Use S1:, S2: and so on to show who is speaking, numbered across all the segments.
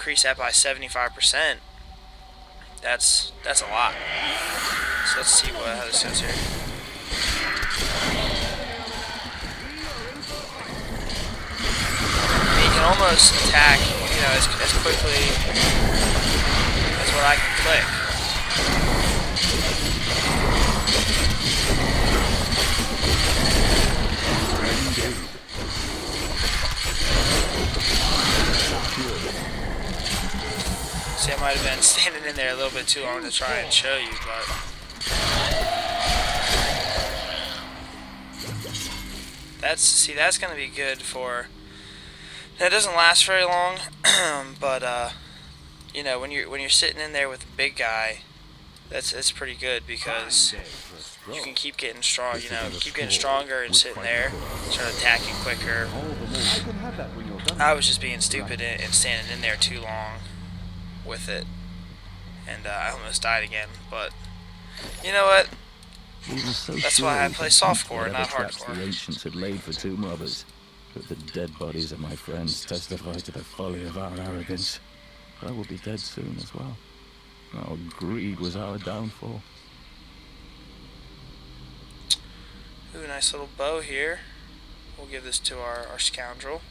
S1: increase that by 75%, that's a lot. So let's see how this goes here. You can almost attack, you know, as quickly as what I can click. See, I might have been standing in there a little bit too long to try and show you, but that's going to be good for. Now, it doesn't last very long, but you know, when you're sitting in there with a big guy, it's pretty good because you can keep getting strong. You know, keep getting stronger and sitting there, start attacking quicker. I was just being stupid and standing in there too long with it, and I almost died again. But you know what? That's why I play softcore, not hardcore.
S2: The ancients had laid for tomb robbers, but the dead bodies of my friends testify to the folly of our arrogance. I will be dead soon as well. Our greed was our downfall.
S1: Ooh, nice little bow here. We'll give this to our scoundrel.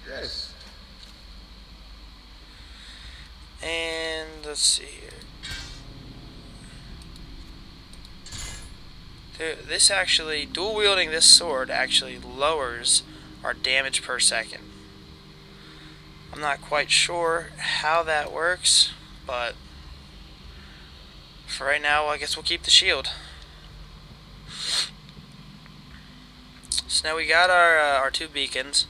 S3: Yes.
S1: And let's see here. This actually, dual wielding this sword actually lowers our damage per second. I'm not quite sure how that works, but for right now, I guess we'll keep the shield. So now we got our two beacons.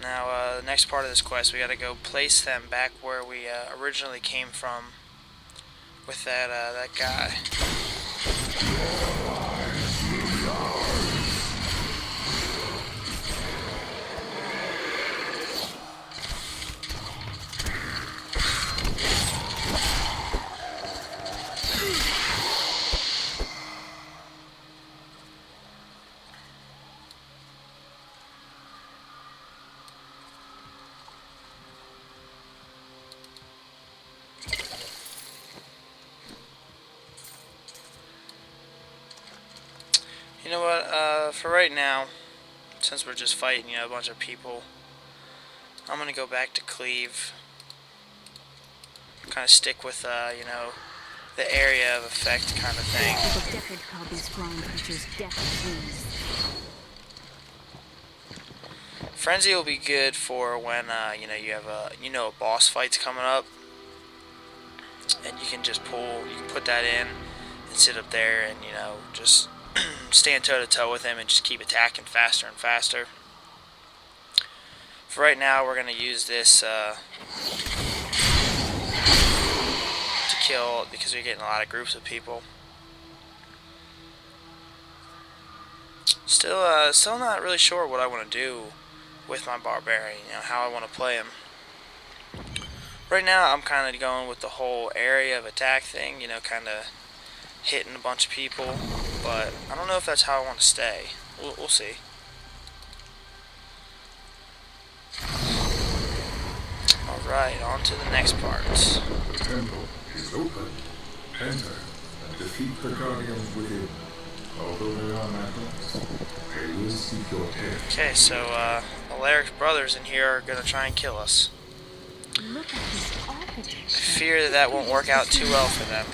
S1: Now the next part of this quest, we got to go place them back where we originally came from with that guy. You know what, for right now, since we're just fighting, you know, a bunch of people, I'm going to go back to Cleave. Kind of stick with, you know, the area of effect kind of thing. Frenzy will be good for when, you know, you have a boss fight's coming up, and you can just you can put that in and sit up there and, you know, just stand toe to toe with him and just keep attacking faster and faster. For right now, we're going to use this to kill, because we're getting a lot of groups of people. Still not really sure what I want to do with my barbarian. You know, how I want to play him. Right now, I'm kind of going with the whole area of attack thing. You know, kind of hitting a bunch of people. But I don't know if that's how I want to stay. We'll see. Alright, on to the next part.
S3: The temple is open. Enter and defeat the guardians within. Although they are madness, they will seek your head.
S1: Okay, so Alaric's brothers in here are going to try and kill us. I fear that won't work out too well for them.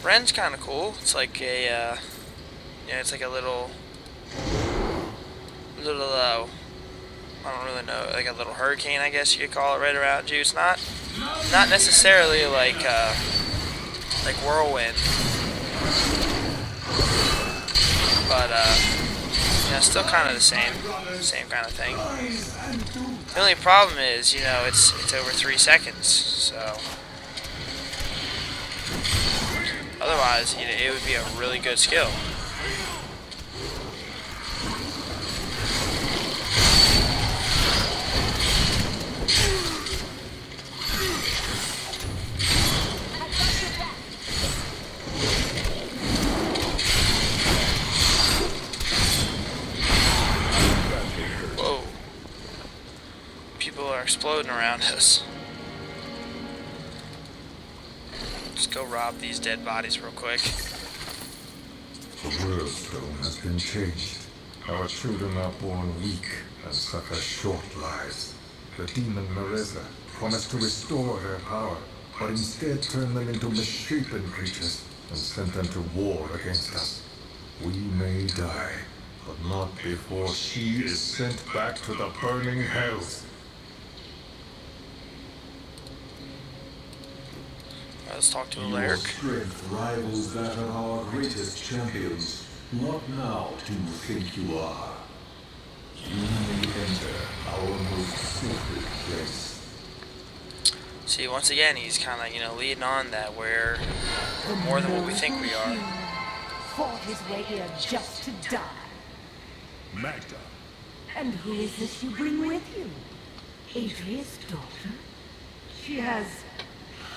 S1: Ren's kind of cool. It's like a, yeah, it's like a little, I don't really know, like a little hurricane, I guess you could call it, right around you. It's not necessarily like whirlwind, but you know, still kind of the same kind of thing. The only problem is, you know, it's over 3 seconds, so. Otherwise, you know, it would be a really good skill. exploding around us. Just go rob these dead bodies real quick.
S3: The world stone has been changed. Our children are born weak and suffer short lives. The demon Mareza promised to restore their power, but instead turned them into misshapen creatures and sent them to war against us. We may die, but not before she is sent back to the burning hells.
S1: Let's talk to
S3: Your
S1: Alaric.
S3: strength rivals that of our greatest champions. What now do you think you are? You may enter our most sacred place.
S1: See, once again, he's kind of, leading on that we're more than what we think we are.
S4: Fought his way here just to die.
S3: Magda.
S4: And who is this you bring with you? Adria's daughter? She has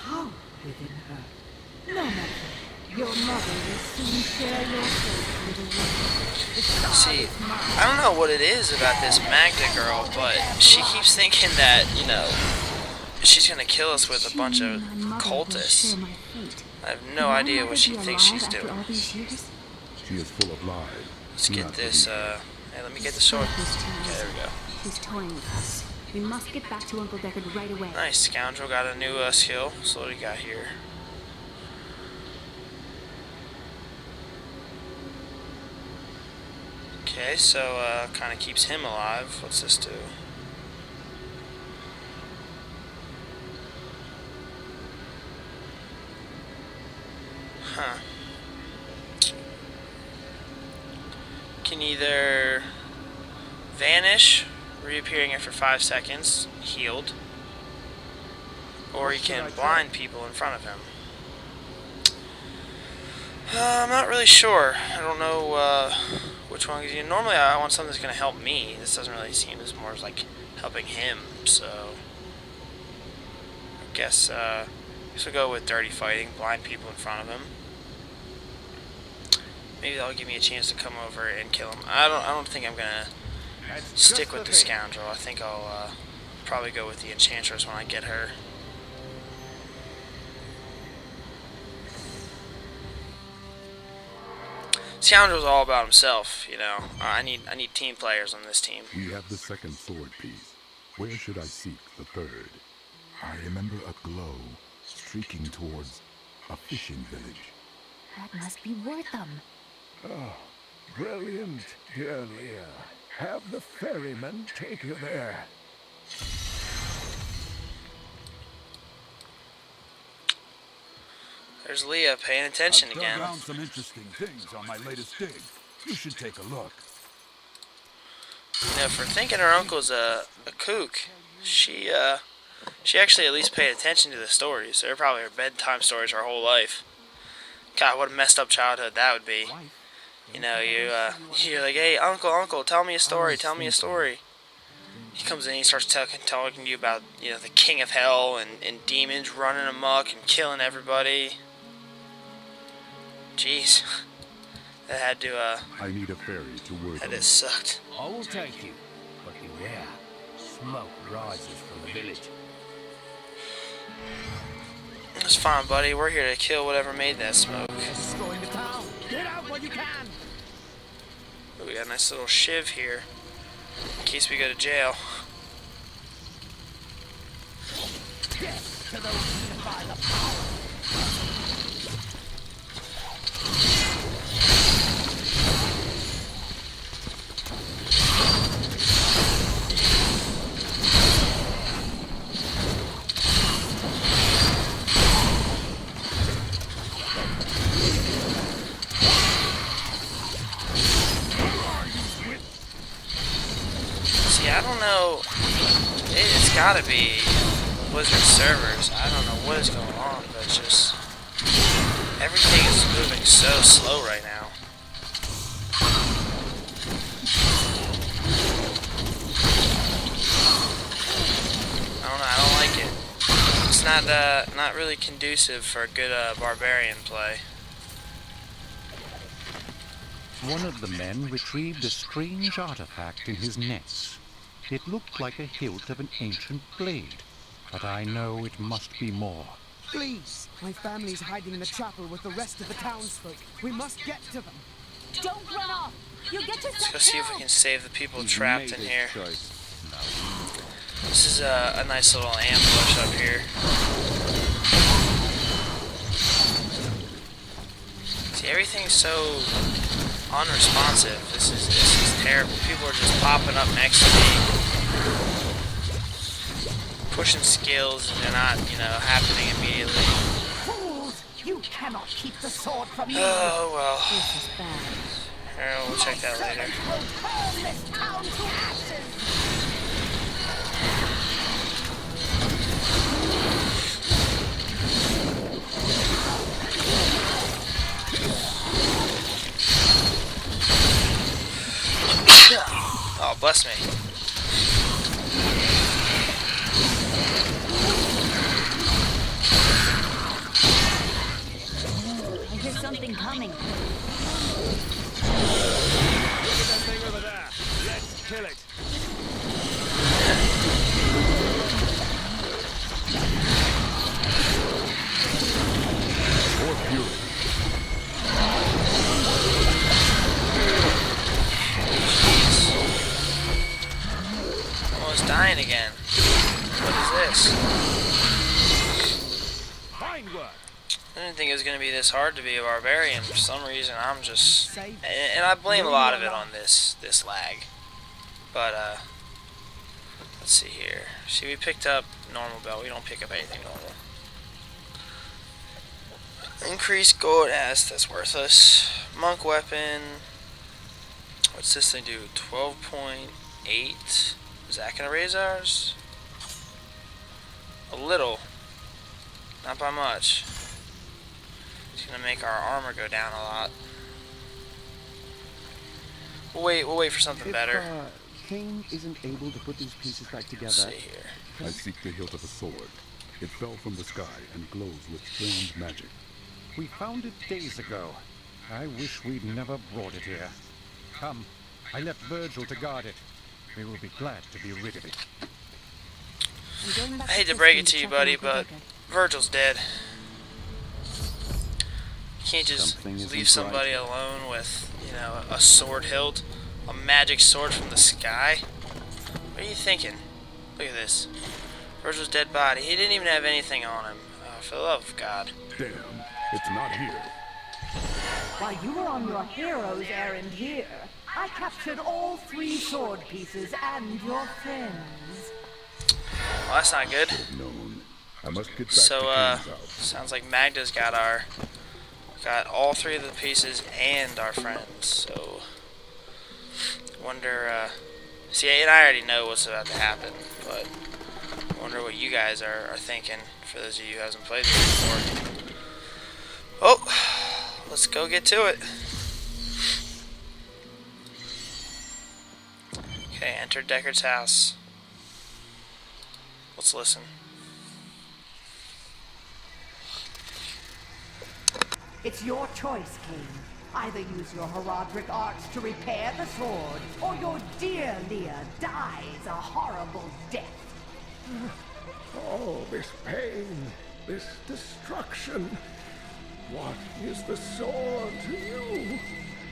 S4: power within her. No matter. Your mother will soon share your fate with the world.
S1: See, I don't know what it is about this Magda girl, but she keeps thinking that, she's gonna kill us with a bunch of cultists. I have no idea what she thinks she's doing.
S2: She is full of lies.
S1: Let's get this, hey, let me get the sword. Okay, there we go.
S5: She's toying with us. We must get back to Uncle Deckard right away.
S1: Nice, scoundrel got a new skill. So what do we got here? Okay, so kind of keeps him alive. What's this do? Huh. Can either vanish, reappearing after 5 seconds, healed, or he can blind people in front of him. I'm not really sure. I don't know which one. Normally I want something that's going to help me. This doesn't really seem as more as like helping him, so I guess we'll go with dirty fighting, blind people in front of him. Maybe that'll give me a chance to come over and kill him. I don't think I'm gonna stick with the scoundrel. I think I'll probably go with the enchantress when I get her. Scoundrel's all about himself, I need team players on this team.
S6: We have the second sword piece. Where should I seek the third? I remember a glow streaking towards a fishing village.
S5: That must be worth them.
S6: Oh, brilliant, dear Leah. Have the ferryman take you there.
S1: There's Leah paying attention
S6: I've
S1: again.
S6: found some interesting things on my latest dig. You should take a look.
S1: For thinking her uncle's a kook, she actually at least paid attention to the stories. They're probably her bedtime stories her whole life. God, what a messed up childhood that would be. You're like, hey, uncle, tell me a story. He comes in, he starts talking to you about, the king of hell and demons running amok and killing everybody. Jeez. That had to,
S6: I need a ferry to work.
S1: that just sucked.
S7: I will take you, but beware. Smoke rises from the village.
S1: It's fine, buddy. We're here to kill whatever made that smoke.
S7: Let's go into town. Get out while you can.
S1: Ooh, we got a nice little shiv here, in case we go to jail.
S7: Death to those who defy the power.
S1: See, I don't know. It's gotta be Blizzard servers. I don't know what is going on, but it's just everything is moving so slow right now. I don't know. I don't like it. It's not really conducive for a good barbarian play.
S8: One of the men retrieved a strange artifact in his nets. It looked like a hilt of an ancient blade, but I know it must be more.
S9: Please! My family's hiding in the chapel with the rest of the townsfolk. We must get to them.
S5: Don't run off! You'll get yourself
S1: Let's go see if we can save the people trapped in here.
S2: Choice.
S1: This is a nice little ambush up here. See, everything's so unresponsive. This is terrible. People are just popping up next to me, pushing skills, and they're not, happening immediately.
S4: Fools! You cannot keep the sword from me!
S1: Oh, well.
S5: This is bad.
S1: Alright, we'll check that later.
S4: Will turn this town to ashes!
S1: Oh, bless me.
S5: I hear something coming.
S7: Look at that thing over there. Let's kill it.
S6: More fury.
S1: Almost dying again. What is this?
S7: Fine work.
S1: I didn't think it was going to be this hard to be a barbarian. For some reason, I'm just... And I blame a lot of it on this lag. But, let's see here. See, we picked up normal belt. We don't pick up anything normal. Increased gold. That's worthless. Monk weapon. What's this thing do? 12.8. Is that going to raise ours? A little. Not by much. It's going to make our armor go down a lot. We'll wait for something better.
S10: Kane isn't able to put these pieces back together.
S1: Let's see here.
S6: I seek the hilt of a sword. It fell from the sky and glows with strange magic.
S8: We found it days ago. I wish we'd never brought it here. Come, I left Virgil to guard it. We will be glad to be rid of it.
S1: I hate to break it to you, buddy, but Virgil's dead. You can't just leave somebody alone with, a sword hilt, a magic sword from the sky. What are you thinking? Look at this. Virgil's dead body. He didn't even have anything on him. For the love of God.
S6: Damn, it's not here.
S4: While you were on your hero's errand here, I captured all 3 sword pieces and your friends.
S1: Well, that's not good.
S6: Known. I must get back
S1: So,
S6: to Kane's house.
S1: sounds like Magda's got all 3 of the pieces and our friends. So, wonder. See, and I already know what's about to happen, but I wonder what you guys are thinking. For those of you who hasn't played this before. Oh, let's go get to it. Okay, enter Deckard's house. Let's listen.
S4: It's your choice, Kane. Either use your heraldric arts to repair the sword, or your dear Leah dies a horrible death.
S3: Oh, this pain, this destruction. What is the sword to you?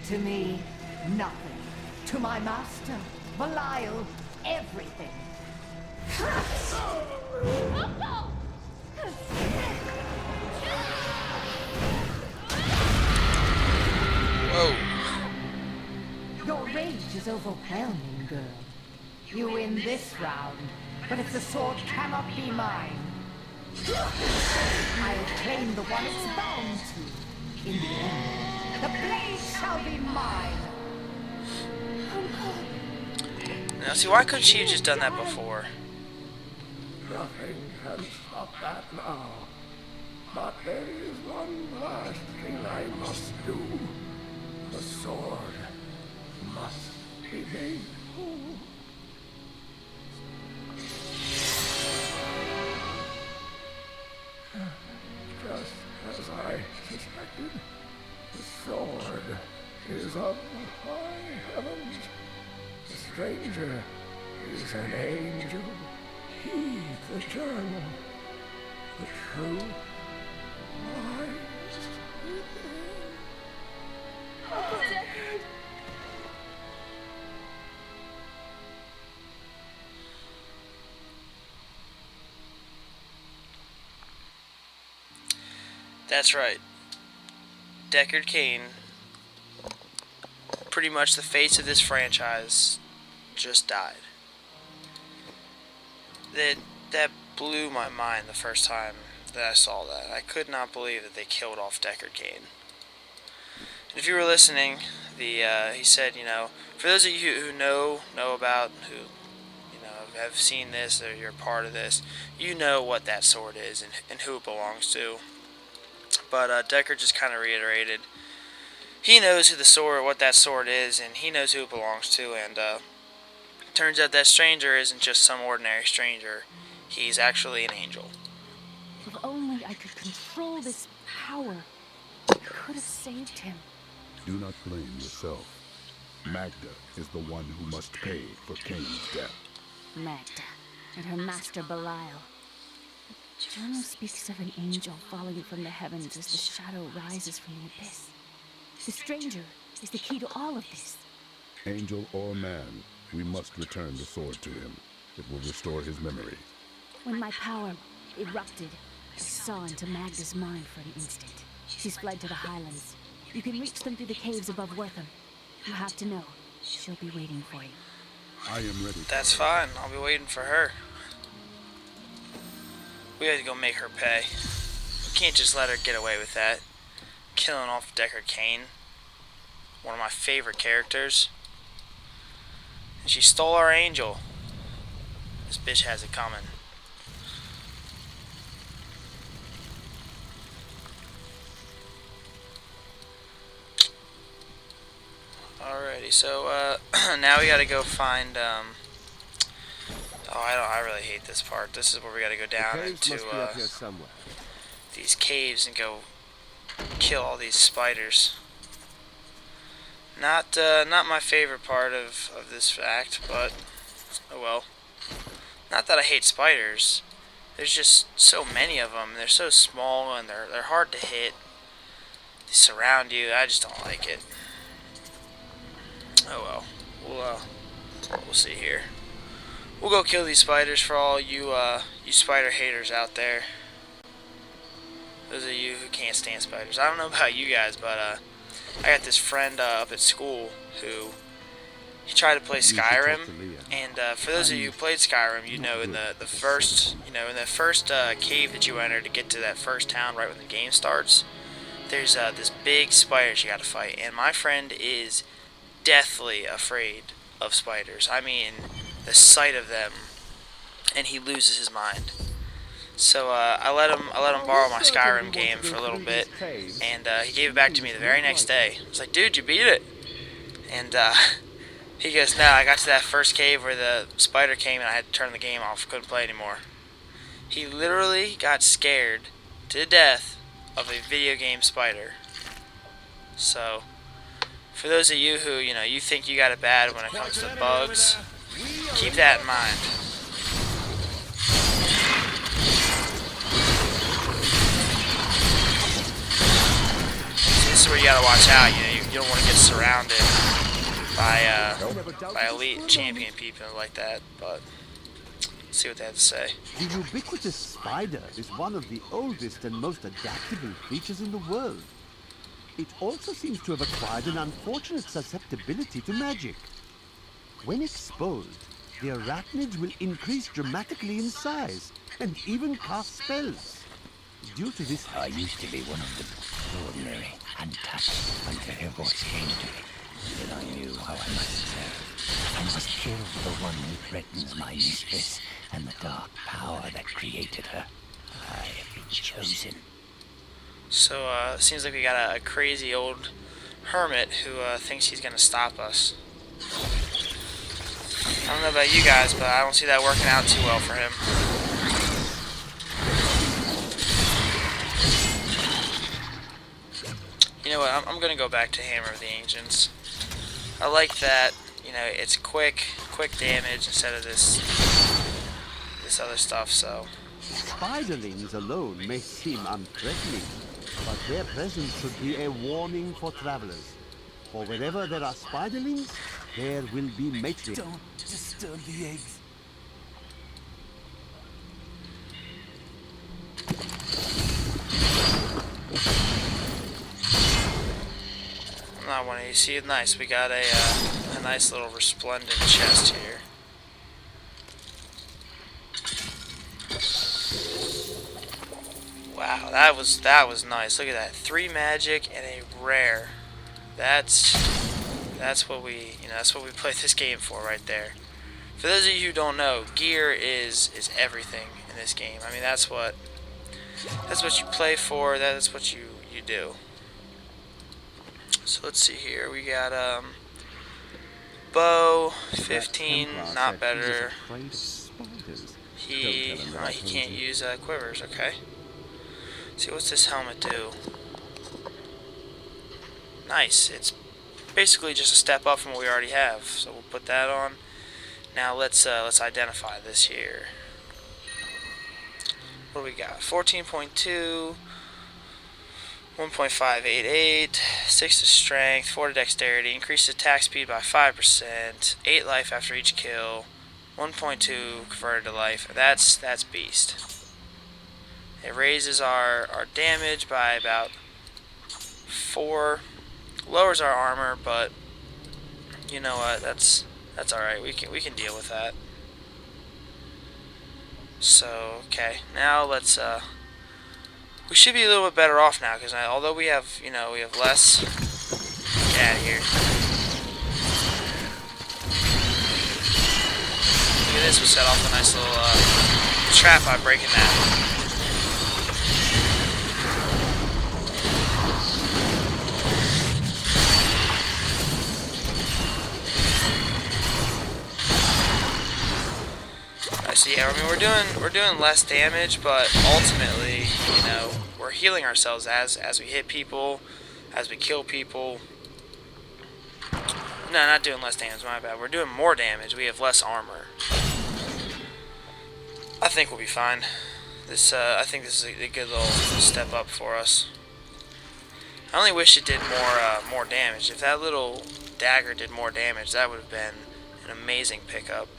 S4: To me, nothing. To my master, Belial, everything.
S1: Whoa.
S4: Your rage is overwhelming, girl. You win this round, but if the sword cannot be mine, I'll claim the one it's bound to. In the end, the blade shall be mine.
S1: Now, see, why couldn't she have just done that before?
S3: Nothing can stop that now. But there is one last thing I must do. The sword must be made whole. Just as I suspected, the sword is of the high heavens. The stranger
S7: is an angel. He's eternal. The truth lies within.
S11: Uncle Deckard!
S1: That's right. Deckard Cain, pretty much the face of this franchise, just died. That blew my mind the first time that I saw that. I could not believe that they killed off Deckard Cain. And if you were listening, he said, for those of you who know about, who have seen this, or you're a part of this, you know what that sword is and who it belongs to. But Deckard just kind of reiterated, he knows who the sword, what that sword is, and he knows who it belongs to. And turns out that stranger isn't just some ordinary stranger. He's actually an angel.
S5: If only I could control this power, I could have saved him.
S6: Do not blame yourself. Magda is the one who must pay for Cain's death.
S5: Magda and her master Belial. The journal speaks of an angel falling from the heavens as the shadow rises from the abyss. The stranger is the key to all of this.
S6: Angel or man, we must return the sword to him. It will restore his memory.
S5: When my power erupted, I saw into Magda's mind for an instant. She's fled to the highlands. You can reach them through the caves above Wortham. You have to know. She'll be waiting for you.
S6: I am ready.
S1: That's fine. I'll be waiting for her. We have to go make her pay. We can't just let her get away with that. Killing off Deckard Cain. One of my favorite characters. And she stole our angel. This bitch has it coming. Alrighty, so now we gotta go find I really hate this part. This is where we gotta go down into these caves and go kill all these spiders. Not my favorite part of this act, but oh well. Not that I hate spiders. There's just so many of them. They're so small and they're hard to hit. They surround you. I just don't like it. Oh well, we'll see here. We'll go kill these spiders for all you spider haters out there. Those of you who can't stand spiders. I don't know about you guys, but I got this friend up at school who he tried to play Skyrim, and for those of you who played Skyrim, you know in the first cave that you enter to get to that first town right when the game starts, there's this big spider you got to fight, and my friend is deathly afraid of spiders. I mean, the sight of them, and he loses his mind. So I let him borrow my Skyrim game for a little bit, and he gave it back to me the very next day. I was like, dude, you beat it. And he goes, no, I got to that first cave where the spider came and I had to turn the game off, couldn't play anymore. He literally got scared to death of a video game spider. So for those of you who, you think you got it bad when it comes to bugs, keep that in mind. See, this is where you gotta watch out. You don't want to get surrounded by elite champion people like that. But let's see what they have to say.
S12: The ubiquitous spider is one of the oldest and most adaptable creatures in the world. It also seems to have acquired an unfortunate susceptibility to magic. When exposed, the arachnids will increase dramatically in size and even cast spells. Due to this,
S7: I used to be one of the ordinary, untouched, until her voice came to me. Then I knew how I must serve. I must kill the one who threatens my mistress and the dark power that created her. I have been chosen.
S1: So, seems like we got a crazy old hermit who thinks he's gonna stop us. I don't know about you guys, but I don't see that working out too well for him. You know what, I'm gonna go back to Hammer of the Ancients. I like that, it's quick quick damage instead of this other stuff. So
S12: Spiderlings alone may seem unthreatening, but their presence should be a warning for travelers. For wherever there are spiderlings, there will be matriarchs.
S7: Don't disturb the eggs.
S1: not one of you. See, nice. We got a nice little resplendent chest here. Wow, that was nice. Look at that. 3 magic and a rare. That's what we that's what we played this game for right there. For those of you who don't know, gear is everything in this game. I mean, that's what you play for. That's what you do. So let's see here. We got bow 15, not better. He can't use quivers. Okay. See, what's this helmet do? Nice. It's basically just a step up from what we already have. So we'll put that on. Now let's identify this here. What do we got? 14.2, 1.588, 6 to strength, 4 to dexterity, increases attack speed by 5%, 8 life after each kill, 1.2 converted to life. That's beast. It raises our damage by about 4, lowers our armor, but you know what? That's alright. We can deal with that. So, okay. Now let's we should be a little bit better off now, because although we have, we have less. Get out of here. Look at this. We set off a nice little trap by breaking that. So yeah, I mean we're doing less damage, but ultimately, we're healing ourselves as we hit people, as we kill people. No, not doing less damage, my bad. We're doing more damage. We have less armor. I think we'll be fine. I think this is a good little step up for us. I only wish it did more damage. If that little dagger did more damage, that would have been an amazing pickup.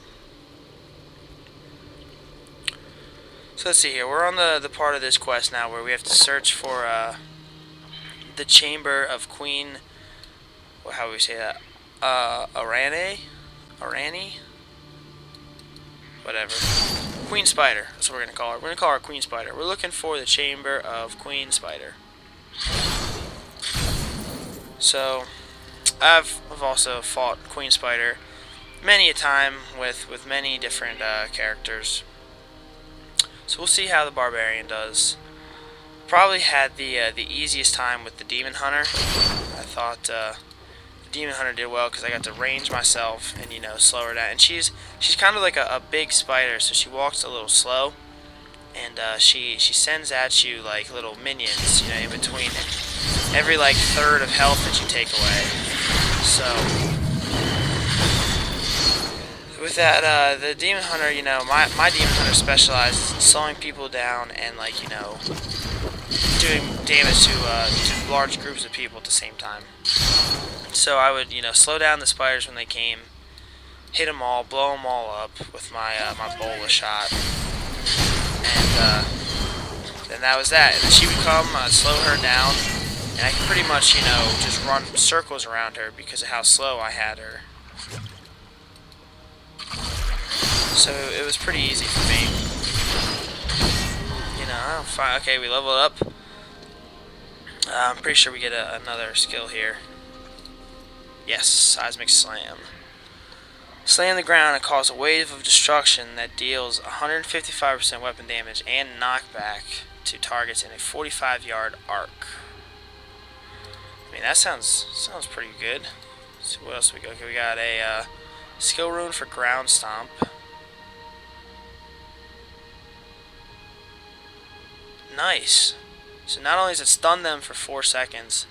S1: So let's see here. We're on the part of this quest now where we have to search for the chamber of Queen. How would we say that? Arani? Whatever. Queen Spider. That's what we're gonna call her. We're gonna call her Queen Spider. We're looking for the chamber of Queen Spider. So I've also fought Queen Spider many a time with many different characters. So we'll see how the Barbarian does. Probably had the easiest time with the Demon Hunter. I thought the Demon Hunter did well because I got to range myself and slow her down. And she's kind of like a big spider, so she walks a little slow, and she sends at you like little minions, in between every like third of health that you take away. So with that, the Demon Hunter, my Demon Hunter specializes in slowing people down and, doing damage to large groups of people at the same time. So I would, slow down the spiders when they came, hit them all, blow them all up with my bola shot, and then that was that. And then she would come, slow her down, and I could pretty much, just run circles around her because of how slow I had her. So it was pretty easy for me. Fine. Okay, we leveled up. I'm pretty sure we get another skill here. Yes, Seismic Slam. Slam the ground and cause a wave of destruction that deals 155% weapon damage and knockback to targets in a 45-yard arc. I mean, that sounds pretty good. Let's see what else we got. Okay, we got a skill rune for Ground Stomp. Nice. So not only does it stun them for 4 seconds,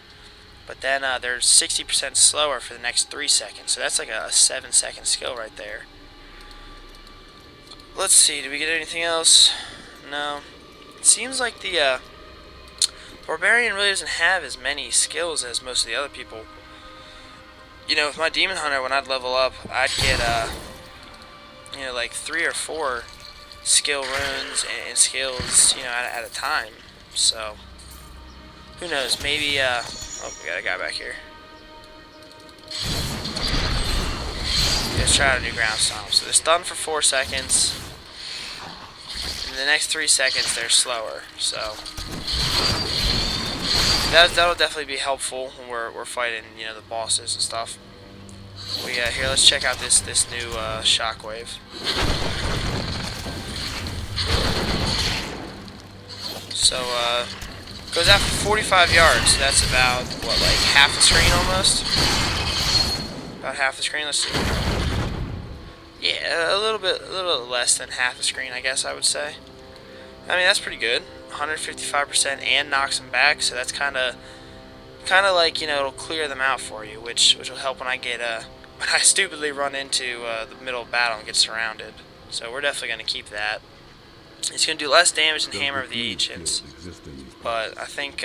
S1: but then they're 60% slower for the next 3 seconds. So that's like a 7-second skill right there. Let's see, did we get anything else? No. It seems like the Barbarian really doesn't have as many skills as most of the other people. You know, with my Demon Hunter, when I'd level up, I'd get, you know, like 3 or 4 skill runes and skills, you know, at a time. So, who knows, maybe, oh, we got a guy back here. Let's try out a new ground stomp. So they're stunned for 4 seconds. In the next 3 seconds, they're slower. So that'll definitely be helpful when we're fighting, you know, the bosses and stuff. Here, let's check out this new shockwave. So goes out for 45 yards. So that's about what, like half the screen almost. About half the screen. Let's see. Yeah, a little bit less than half the screen, I guess I would say. I mean, that's pretty good. 155% and knocks them back, so that's kind of like, you know, it'll clear them out for you, which will help when I get when I stupidly run into the middle of battle and get surrounded. So we're definitely going to keep that. It's going to do less damage than Hammer of the Ancients, but I think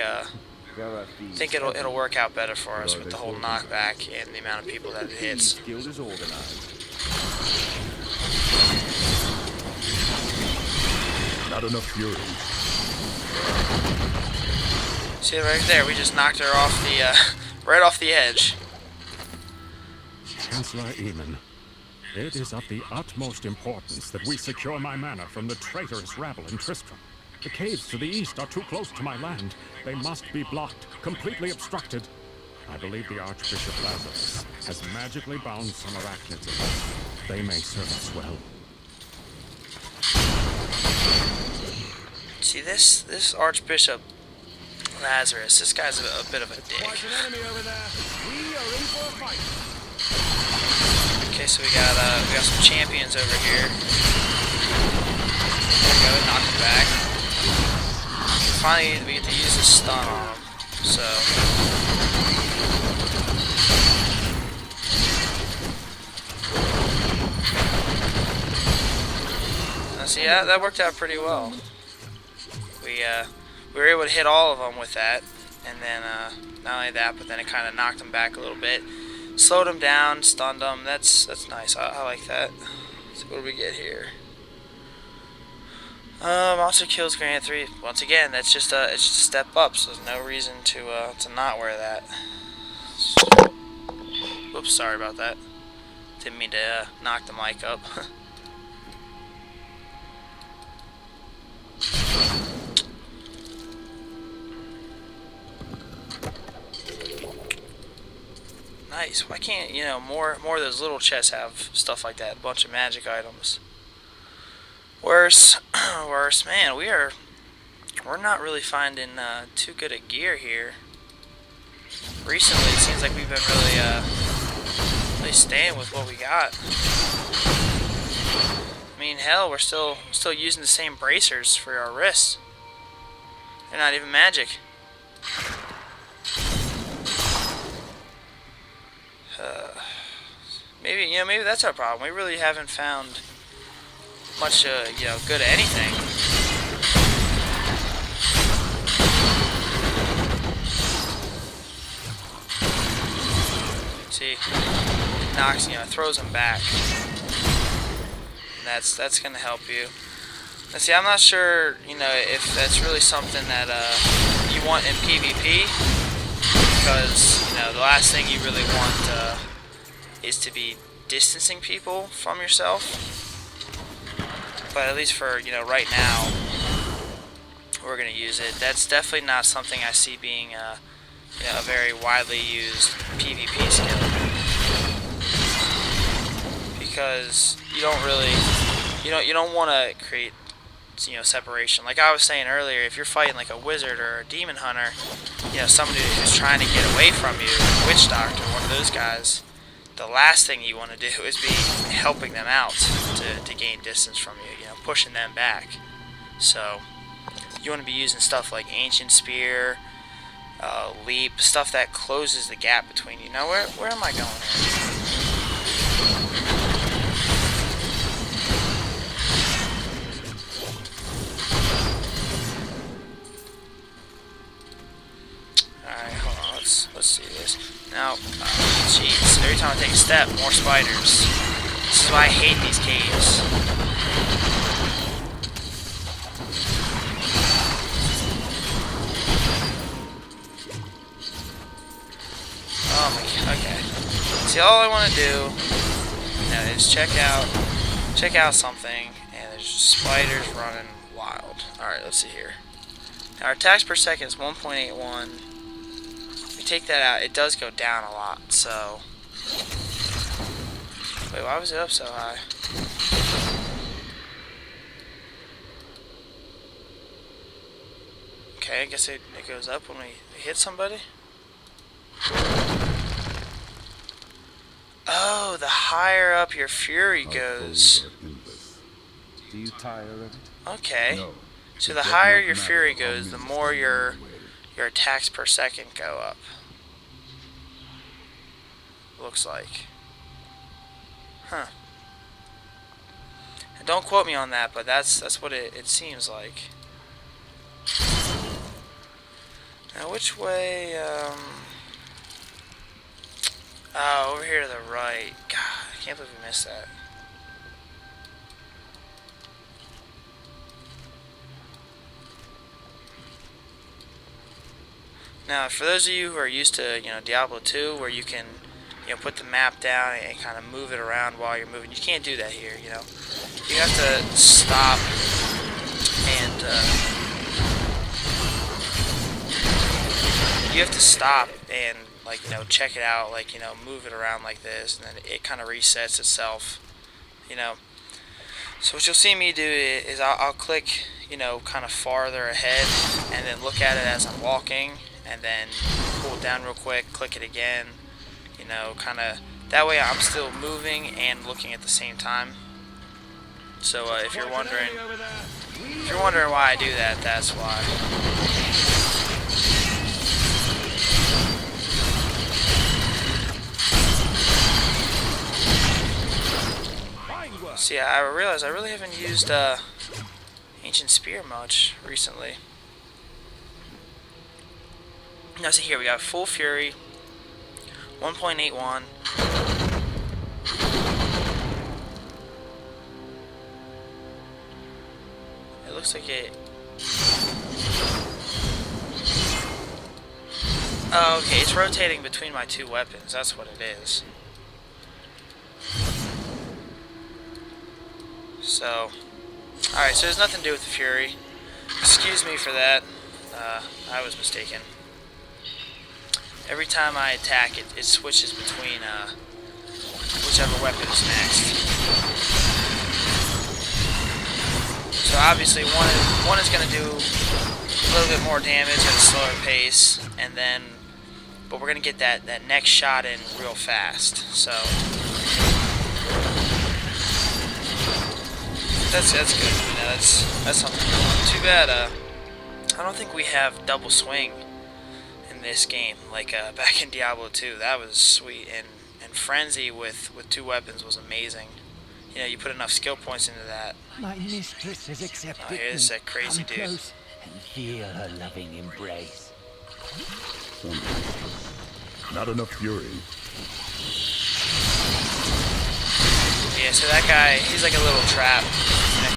S1: it'll work out better for us with the whole knockback and the amount of people that it hits.
S6: Not enough fury.
S1: See right there, we just knocked her off the right off the edge.
S8: Chancellor Eamon, it is of the utmost importance that we secure my manor from the traitorous rabble in Tristram. The caves to the east are too close to my land. They must be blocked, completely obstructed. I believe the Archbishop Lazarus has magically bound some arachnids in them. They may serve us well.
S1: See, this Archbishop Lazarus, this guy's a bit of a dick. Okay, so we got some champions over here. There we go, knock him back. Finally, we get to use the stun on him. So see, that worked out pretty well. We were able to hit all of them with that, and then not only that, but then it kind of knocked them back a little bit, slowed them down, stunned them. That's nice. I like that. So what do we get here? Monster kills granted 3. Once again, it's just a step up, so there's no reason to not wear that. Whoops, sorry about that. Didn't mean to knock the mic up. Nice. Why can't, you know, more of those little chests have stuff like that? A bunch of magic items. Worse, man. We're not really finding too good a gear here. Recently, it seems like we've been really staying with what we got. I mean, hell, we're still using the same bracers for our wrists. They're not even magic. Maybe that's our problem. We really haven't found much, good at anything. See, it knocks, throws them back. And that's gonna help you. And see, I'm not sure, if that's really something that you want in PvP, because the last thing you really want is to be distancing people from yourself. But at least for right now, we're gonna use it. That's definitely not something I see being a very widely used PvP skill, because you don't want to create separation. Like I was saying earlier, if you're fighting like a wizard or a demon hunter, somebody who's trying to get away from you, a witch doctor, one of those guys, the last thing you want to do is be helping them out to gain distance from you, pushing them back. So you want to be using stuff like Ancient Spear, leap, stuff that closes the gap between you. Now, where am I going here? Alright, hold on, let's see this. Now, jeez, every time I take a step, more spiders. This is why I hate these caves. Oh my god, okay. See, all I want to do is check out something, and there's spiders running wild. Alright, let's see here. Now, our attacks per second is 1.81. If we take that out, it does go down a lot, so... Wait, why was it up so high? Okay, I guess it goes up when we hit somebody. Oh, the higher up your fury goes.
S12: Do you tire of it?
S1: Okay.
S6: No.
S1: So the higher your fury goes, the more your attacks per second go up. Looks like. Huh. And don't quote me on that, but that's what it seems like. Now which way, oh, over here to the right. God, I can't believe we missed that. Now, for those of you who are used to, Diablo 2, where you can, put the map down and kind of move it around while you're moving, you can't do that here, You have to stop and, check it out, move it around like this, and then it kind of resets itself, So what you'll see me do is I'll click, kind of farther ahead, and then look at it as I'm walking, and then pull it down real quick, click it again, kind of, that way I'm still moving and looking at the same time. So if you're wondering why I do that, that's why. See, I realized I really haven't used Ancient Spear much recently. Now see here, we got Full Fury, 1.81. It looks like it... Oh, okay, it's rotating between my two weapons, that's what it is. So, alright, so there's nothing to do with the Fury. Excuse me for that. I was mistaken. Every time I attack, it switches between whichever weapon is next. So obviously one is going to do a little bit more damage at a slower pace, and then, but we're going to get that next shot in real fast. So that's good. That's something good. Too bad I don't think we have double swing in this game like back in Diablo 2. That was sweet, and Frenzy with two weapons was amazing. You put enough skill points into that.
S7: My mistress has accepted
S1: me. Here's that crazy dude.
S7: Close and feel her loving embrace.
S6: Not enough fury.
S1: Yeah, so that guy, he's like a little trap.